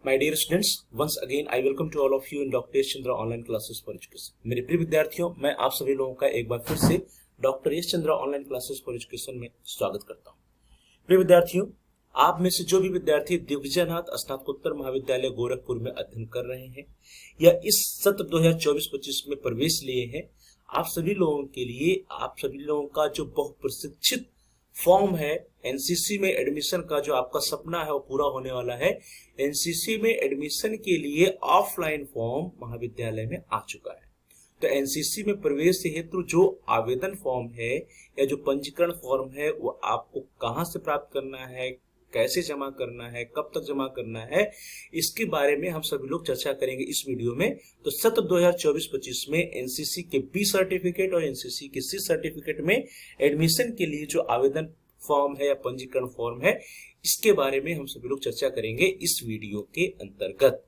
My dear students, once again I welcome to all of you in Dr. Yash Chandra online classes for education. मेरे प्रिय विद्यार्थियों, मैं आप सभी लोगों का एक बार फिर से doctor Yash Chandra online classes for education में स्वागत करता हूं। प्रिय विद्यार्थियों, आप में से जो भी विद्यार्थी दिव्यनाथ स्नातकोत्तर महाविद्यालय गोरखपुर में अध्ययन कर रहे हैं या इस सत्र 2024-25 में प्रवेश लिए हैं, आप सभी लोगों के लिए आप सभी लोगों का जो बहुप्रतीक्षित फॉर्म है एनसीसी में एडमिशन का, जो आपका सपना है वो पूरा होने वाला है। एनसीसी में एडमिशन के लिए ऑफलाइन फॉर्म महाविद्यालय में आ चुका है। तो एनसीसी में प्रवेश हेतु जो आवेदन फॉर्म है या जो पंजीकरण फॉर्म है वो आपको कहां से प्राप्त करना है, कैसे जमा करना है, कब तक जमा करना है, इसके बारे में हम सभी लोग चर्चा करेंगे इस वीडियो में। तो सत्र 2024-25 में एनसीसी के बी सर्टिफिकेट और एनसीसी के सी सर्टिफिकेट में एडमिशन के लिए जो आवेदन फॉर्म है या पंजीकरण फॉर्म है, इसके बारे में हम सभी लोग चर्चा करेंगे इस वीडियो के अंतर्गत।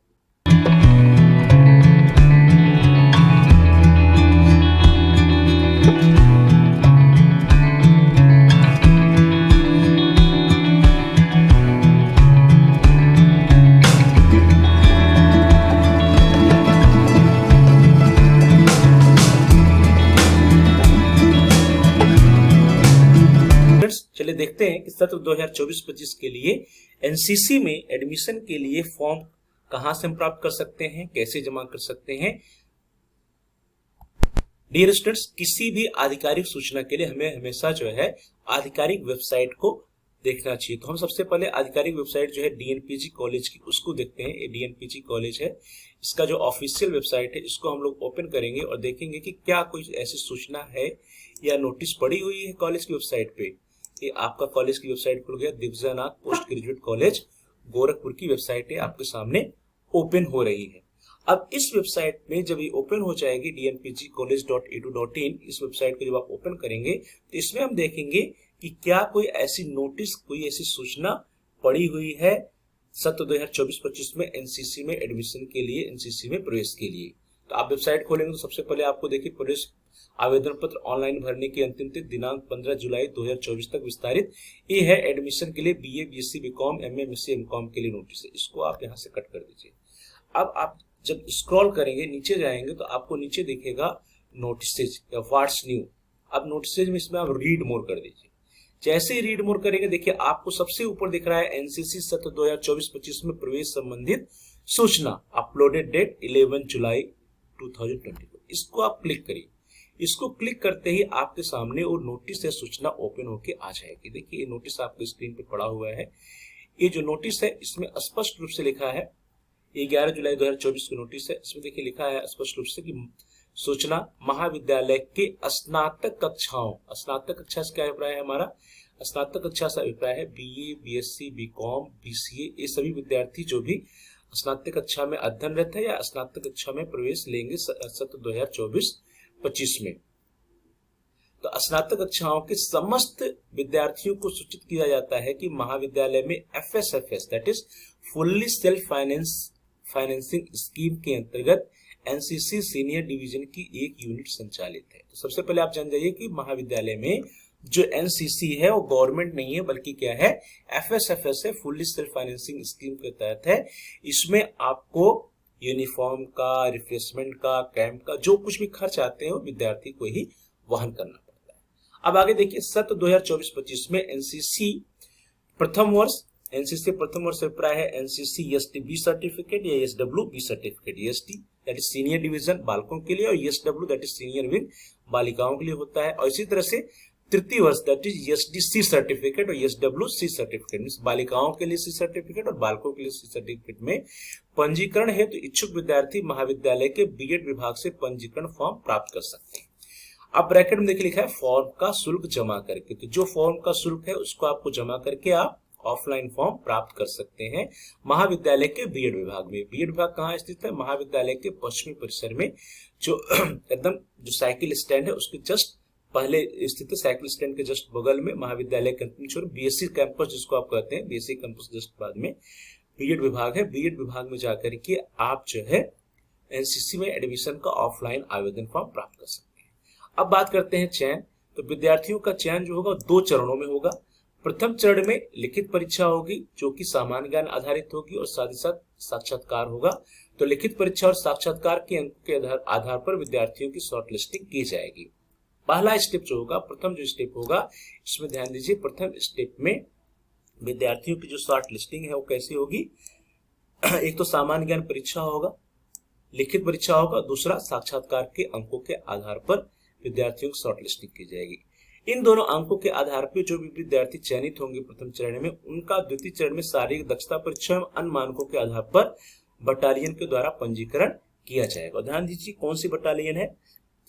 चलिए देखते हैं कि सत्र 2024-25 के लिए एनसीसी में एडमिशन के लिए फॉर्म कहां से हम प्राप्त कर सकते हैं, कैसे जमा कर सकते हैं। डियर स्टूडेंट्स, किसी भी आधिकारिक सूचना के लिए हमें हमेशा जो है आधिकारिक वेबसाइट को देखना चाहिए। तो हम सबसे पहले आधिकारिक वेबसाइट जो है डीएनपीजी कॉलेज की, उसको देखते हैं। ये डीएनपीजी कॉलेज है, इसका जो ऑफिशियल वेबसाइट है इसको हम लोग ओपन करेंगे और देखेंगे कि क्या कोई ऐसी सूचना है या नोटिस पड़ी हुई है कॉलेज की वेबसाइट पे। ये आपका कॉलेज की वेबसाइट खुल गया, Divyanath post graduate college Gorakhpur की वेबसाइट है आपके सामने ओपन हो रही है। अब इस वेबसाइट में जब ये ओपन हो जाएगी dnpgcollege.edu.in, इस वेबसाइट को जब आप ओपन करेंगे तो इसमें हम देखेंगे कि क्या कोई ऐसी नोटिस, कोई ऐसी सूचना पड़ी हुई है सत्र 2024-25 में एनसीसी में एडमिशन के लिए, एनसीसी में प्रवेश के लिए। तो आप वेबसाइट खोलेंगे तो सबसे पहले आपको देखिए प्रवेश आवेदन पत्र ऑनलाइन भरने की अंतिम तिथि दिनांक 15 जुलाई 2024 तक विस्तारित। ये है एडमिशन के लिए BA, BSc, BCom, MA, MSc, MCom के लिए नोटिस है। इसको आप यहां से कट कर दीजिए। अब आप जब स्क्रॉल करेंगे, नीचे जाएंगे तो आपको नीचे दिखेगा नोटिसेज या व्हाट्स न्यू। अब नोटिसेज में इसमें आप रीड मोर कर दीजिए। जैसे ही रीड मोर करेंगे, देखिए आपको सबसे ऊपर दिख रहा है एनसीसी सत्र 2024-25 में प्रवेश संबंधित सूचना, अपलोडेड डेट 11 जुलाई 2024। इसको आप क्लिक करिए। इसको क्लिक करते ही आपके सामने वो नोटिस या सूचना ओपन होके आ जाएगी। देखिए ये नोटिस आपके स्क्रीन पे पड़ा हुआ है। ये जो नोटिस है इसमें स्पष्ट रूप से लिखा है, ये 11 जुलाई 2024 की नोटिस है। इसमें देखिए लिखा है स्पष्ट रूप से कि सूचना महाविद्यालय के स्नातक कक्षाओं, स्नातक कक्षा से क्या अभिप्राय है हमारा, स्नातक कक्षा से अभिप्राय है बीए, बीएससी, बीकॉम, बीसीए, ये सभी विद्यार्थी जो भी स्नातक कक्षा में अध्ययनरत है या स्नातक कक्षा में प्रवेश लेंगे सत्र 2024-25 में। तो स्नातक कक्षाओं के समस्त विद्यार्थियों को सूचित किया जाता है कि महाविद्यालय में FSFS that is fully self financing scheme के अंतर्गत एनसीसी सीनियर डिवीजन की एक यूनिट संचालित है। तो सबसे पहले आप जान जाइए कि महाविद्यालय में जो एनसीसी है वो गवर्नमेंट नहीं है बल्कि क्या है, एफएसएफएस है, फुल्ली सेल्फ फाइनेंसिंग स्कीम के तहत है। इसमें आपको यूनिफॉर्म का, रिफ्रेशमेंट का, कैंप का जो कुछ भी खर्च आते हैं वो विद्यार्थी को ही वहन करना पड़ता है। अब आगे देखिए सत्र 2024-25 में एनसीसी प्रथम वर्ष अभिप्राय है एनसीसी एसटी बी सर्टिफिकेट या SW B certificate. SD that is senior division बालकों के लिए और SW that is senior wing बालिकाओं के लिए होता है। और इसी तरह से तृतीय वर्ष that is SD C certificate और एसडब्ल्यू सी सर्टिफिकेट, मींस बालिकाओं के लिए सी सर्टिफिकेट और बालकों के लिए सी सर्टिफिकेट में पंजीकरण है। तो इच्छुक विद्यार्थी महाविद्यालय के बीएड विभाग से पंजीकरण फॉर्म प्राप्त कर सकते हैं। अब ब्रैकेट में देखिए लिखा है फॉर्म का शुल्क जमा करके। तो जो फॉर्म का शुल्क है उसको आपको जमा करके आप ऑफलाइन फॉर्म प्राप्त कर सकते हैं महाविद्यालय के बीएड विभाग में। बीएड विभाग कहाँ स्थित है, महाविद्यालय के पश्चिमी परिसर में, जो एकदम जो साइकिल स्टैंड है उसके जस्ट पहले स्थित है। साइकिल स्टैंड के जस्ट बगल में महाविद्यालय के अंतिम छोर बीएससी कैंपस जिसको आप कहते हैं, बीएससी कैंपस जस्ट बाद में बीएड विभाग है। बीएड विभाग में जाकर के आप जो है एनसीसी में एडमिशन का ऑफलाइन आवेदन फॉर्म प्राप्त कर सकते हैं। अब बात करते हैं चयन। तो विद्यार्थियों का चयन जो होगा 2 चरणों में होगा। प्रथम चरण में लिखित परीक्षा होगी जो कि सामान्य ज्ञान आधारित होगी और साथ ही साथ साक्षात्कार होगा। तो लिखित परीक्षा और साक्षात्कार के अंक के आधार पर विद्यार्थियों की शॉर्ट लिस्टिंग की जाएगी। पहला स्टेप जो होगा, प्रथम जो स्टेप होगा, इसमें ध्यान दीजिए, प्रथम स्टेप में विद्यार्थियों की जो शॉर्ट लिस्टिंग है वो कैसी होगी। एक तो सामान्य ज्ञान परीक्षा होगा, लिखित परीक्षा होगा, दूसरा साक्षात्कार के अंकों के आधार पर विद्यार्थियों की शॉर्ट लिस्टिंग की जाएगी। इन दोनों अंकों के आधार पर जो भी विद्यार्थी चयनित होंगे प्रथम चरण में, उनका द्वितीय चरण में शारीरिक दक्षता परीक्षा एवं अन्य मानकों के आधार पर बटालियन के द्वारा पंजीकरण किया जाएगा। ध्यान दीजिए कौन सी बटालियन है,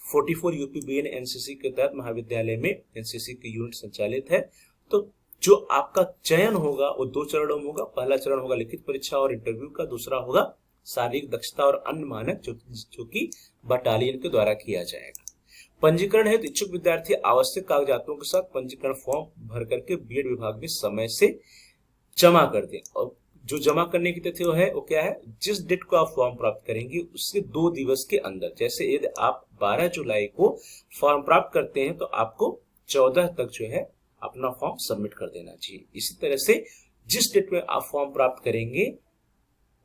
44 यूपीबीएन एनसीसी के तहत महाविद्यालय में एनसीसी की यूनिट संचालित है। तो जो आपका चयन होगा वो 2 चरणों में होगा। पहला चरण होगा लिखित परीक्षा और इंटरव्यू का, दूसरा होगा शारीरिक दक्षता और अन्य मानक जो कि बटालियन के द्वारा किया जाएगा। पंजीकरण हेतु इच्छुक विद्यार्थी आवश्यक कागजातों के साथ पंजीकरण फॉर्म भर करके बीएड विभाग में समय से जमा कर दें। और जो जमा करने की तिथि है वो क्या है, जिस डेट को आप फॉर्म प्राप्त करेंगे उससे 2 दिवस के अंदर। जैसे यदि आप 12 जुलाई को फॉर्म प्राप्त करते हैं तो आपको 14 तक जो है अपना फॉर्म सबमिट कर देना चाहिए। इसी तरह से जिस डेट में आप फॉर्म प्राप्त करेंगे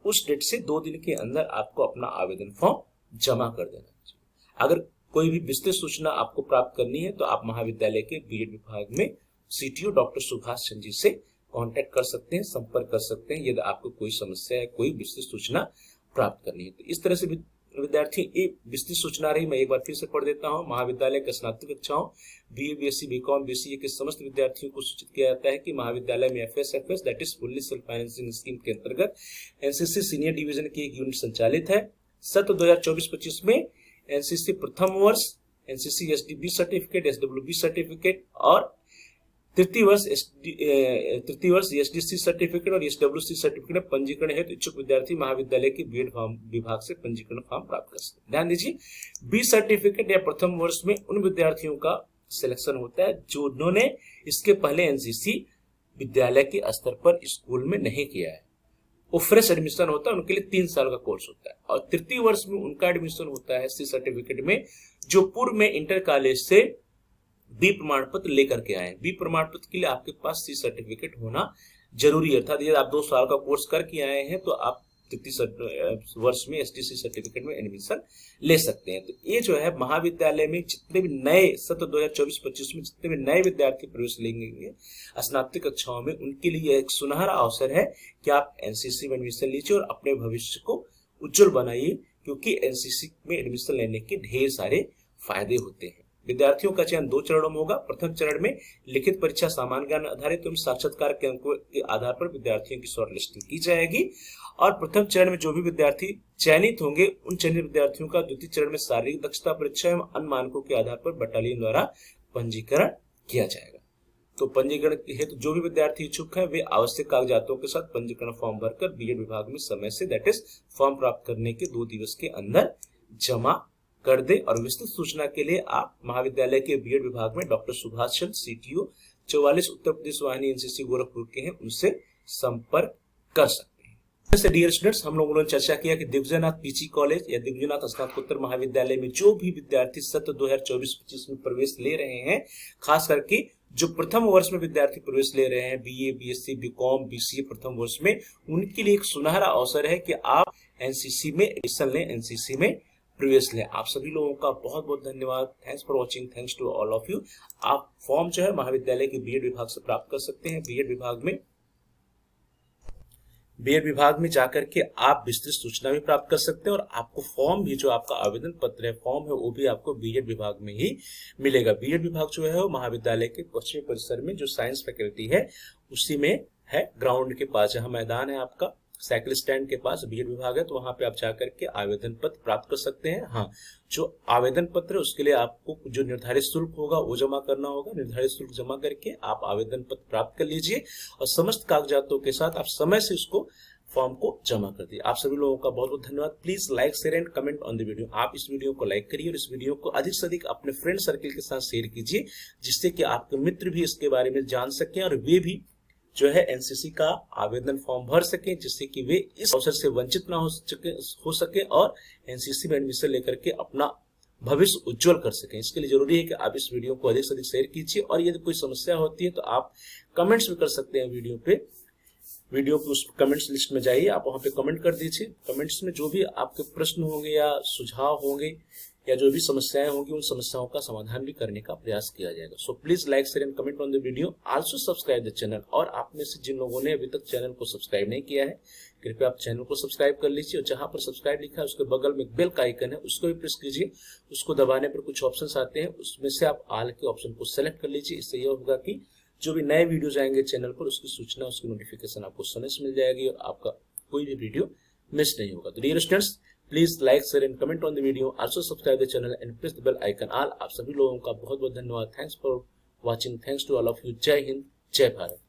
उस डेट से 2 दिन के अंदर आपको अपना आवेदन फॉर्म जमा कर देना चाहिए। अगर कोई भी विस्तृत सूचना आपको प्राप्त करनी है तो आप महाविद्यालय के बीएड विभाग में सीटीओ डॉक्टर सुभाष चंद्र जी से कांटेक्ट कर सकते हैं, संपर्क कर सकते हैं यदि आपको कोई समस्या है, कोई विस्तृत सूचना प्राप्त करनी है। तो इस तरह से विद्यार्थी एक विस्तृत सूचना रही, मैं एक बार फिर से पढ़ देता हूं। महाविद्यालय के स्नातक कक्षाओं बीए, बीएससी, बीकॉम, बीसीए के समस्त विद्यार्थियों को सूचित किया जाता है कि महाविद्यालय में FS that is fully self financing scheme के अंतर्गत एनसीसी सीनियर डिवीजन की एक यूनिट संचालित है। सत्र 2024-25 में एनसीसी प्रथम वर्ष एनसीसी एसडीबी सर्टिफिकेट, एसडब्ल्यूबी सर्टिफिकेट और तृतीय वर्ष एसडीसी सर्टिफिकेट और एसडब्ल्यूसी सर्टिफिकेट में पंजीकरण हेतु इच्छुक विद्यार्थी महाविद्यालय के बीएड विभाग से पंजीकरण फॉर्म प्राप्त कर सकते हैं। ध्यान दीजिए, बी सर्टिफिकेट या प्रथम वर्ष में उन विद्यार्थियों का सिलेक्शन होता है जो उन्होंने इसके पहले एनसीसी विद्यालय के स्तर पर स्कूल में नहीं किया है। वो फ्रेश एडमिशन होता है, उनके लिए 3 साल का कोर्स होता है। और तृतीय वर्ष में उनका एडमिशन होता है सी सर्टिफिकेट में, जो पूर्व में इंटर कॉलेज से बी प्रमाण पत्र लेकर के आए। बी प्रमाण पत्र के लिए आपके पास सी सर्टिफिकेट होना जरूरी है। अर्थात यदि आप 2 साल का कोर्स करके आए हैं तो आप तृतीय वर्ष में एसटीसी सर्टिफिकेट में एडमिशन ले सकते हैं। तो ये जो है महाविद्यालय में जितने भी नए सत्र 2024-25 में जितने भी नए विद्यार्थी प्रवेश लेंगे स्नातक कक्षाओं में, उनके लिए एक सुनहरा अवसर है कि आप एनसीसी में एडमिशन लीजिए और अपने भविष्य को उज्जवल बनाइए, क्योंकि एनसीसी में एडमिशन लेने के ढेर सारे फायदे होते हैं। विद्यार्थियों का चयन 2 चरणों में होगा। प्रथम चरण में लिखित परीक्षा सामान्य ज्ञान आधारित एवं साक्षात्कार के अंकों के आधार पर विद्यार्थियों की शॉर्ट लिस्टिंग की जाएगी। और प्रथम चरण में जो भी विद्यार्थी चयनित होंगे उन चयनित विद्यार्थियों का द्वितीय चरण में शारीरिक दक्षता परीक्षा एवं अन्य मानकों के आधार पर बटालियन द्वारा पंजीकरण किया जाएगा। तो पंजीकरण हेतु जो भी विद्यार्थी इच्छुक है वे आवश्यक कागजातों के साथ पंजीकरण फॉर्म भरकर बीएड विभाग में समय से दैट इज फॉर्म प्राप्त करने के 2 दिवस के अंदर जमा कर दे। और विस्तृत सूचना के लिए आप महाविद्यालय के बीएड विभाग में डॉक्टर सुभाष चंद्र सीटीओ 44 उत्तर प्रदेश वाहिनी एनसीसी गोरखपुर के हैं, उनसे संपर्क कर सकते हैं। जैसे डियर स्टूडेंट्स, हम लोगों ने चर्चा किया कि दिग्विजयनाथ पीजी कॉलेज या दिग्विजयनाथ स्नातकोत्तर महाविद्यालय में जो भी विद्यार्थी सत्र 2024-25 में प्रवेश ले रहे हैं, खास करके जो प्रथम वर्ष में विद्यार्थी प्रवेश ले रहे हैं बीए, बीएससी, बीकॉम, बीसीए प्रथम वर्ष में, उनके लिए एक सुनहरा अवसर है कि आप एनसीसी में एडमिशन लें, एनसीसी में प्रवेश लें। आप सभी लोगों का बहुत बहुत धन्यवाद। Thanks for watching, thanks to all of you. आप फॉर्म जो है महाविद्यालय के बीएड विभाग से प्राप्त कर सकते हैं। बीएड विभाग में जाकर के आप विस्तृत सूचना भी प्राप्त कर सकते हैं और आपको फॉर्म भी, जो आपका आवेदन पत्र है, फॉर्म है, वो भी आपको बीएड विभाग में ही मिलेगा। बीएड विभाग जो है वो महाविद्यालय के पश्चिमी परिसर में जो साइंस फैकल्टी है उसी में है, ग्राउंड के पास जहाँ मैदान है आपका, साइकिल स्टैंड के पास बीएड विभाग है। तो वहां पे आप जाकर के आवेदन पत्र प्राप्त कर सकते हैं। हाँ, जो आवेदन पत्र है उसके लिए आपको जो निर्धारित शुल्क होगा वो जमा करना होगा। निर्धारित शुल्क जमा करके आप आवेदन पत्र प्राप्त कर लीजिए और समस्त कागजातों के साथ आप समय से उसको फॉर्म को जमा कर दिए। आप सभी लोगों का बहुत बहुत धन्यवाद। Please like, share and comment on the video. आप इस वीडियो को लाइक करिए और इस वीडियो को अधिक से अधिक अपने फ्रेंड सर्किल के साथ शेयर कीजिए, जिससे कि आपके मित्र भी इसके बारे में जान सकें और वे भी जो है एनसीसी का आवेदन फॉर्म भर सकें, जिससे कि वे इस अवसर से वंचित ना हो सके और एनसीसी में एडमिशन लेकर के अपना भविष्य उज्जवल कर सकें। इसके लिए जरूरी है कि आप इस वीडियो को अधिक से अधिक शेयर कीजिए, और यदि कोई समस्या होती है तो आप कमेंट्स भी कर सकते हैं वीडियो की उस कमेंट्स लिस्ट में जाइए, आप वहां पे कमेंट कर दीजिए। कमेंट्स में जो भी आपके प्रश्न होंगे या सुझाव होंगे या जो भी समस्याएं होंगी, उन समस्याओं का समाधान भी करने का प्रयास किया जाएगा। So please like, share and comment on the video, also subscribe the channel. और आप में से जिन लोगों ने अभी तक चैनल को सब्सक्राइब नहीं किया है, कृपया आप चैनल को सब्सक्राइब कर लीजिए, और जहां पर सब्सक्राइब लिखा है उसके बगल में एक बेल का आइकन है, उसको भी प्रेस कीजिए। उसको दबाने पर कुछ ऑप्शंस आते हैं, उसमें से आप ऑल के ऑप्शन को सेलेक्ट कर लीजिए। इससे यह होगा कि जो भी नए वीडियोज आएंगे चैनल पर, उसकी सूचना, उसकी नोटिफिकेशन आपको समय से मिल जाएगी, और आपका कोई भी वीडियो मिस नहीं होगा। तो dear students, please like, share and comment on the video, also subscribe the channel and press the bell icon all. आप सभी लोगों का बहुत बहुत धन्यवाद। Thanks for watching, thanks to all of you. जय हिंद, जय भारत।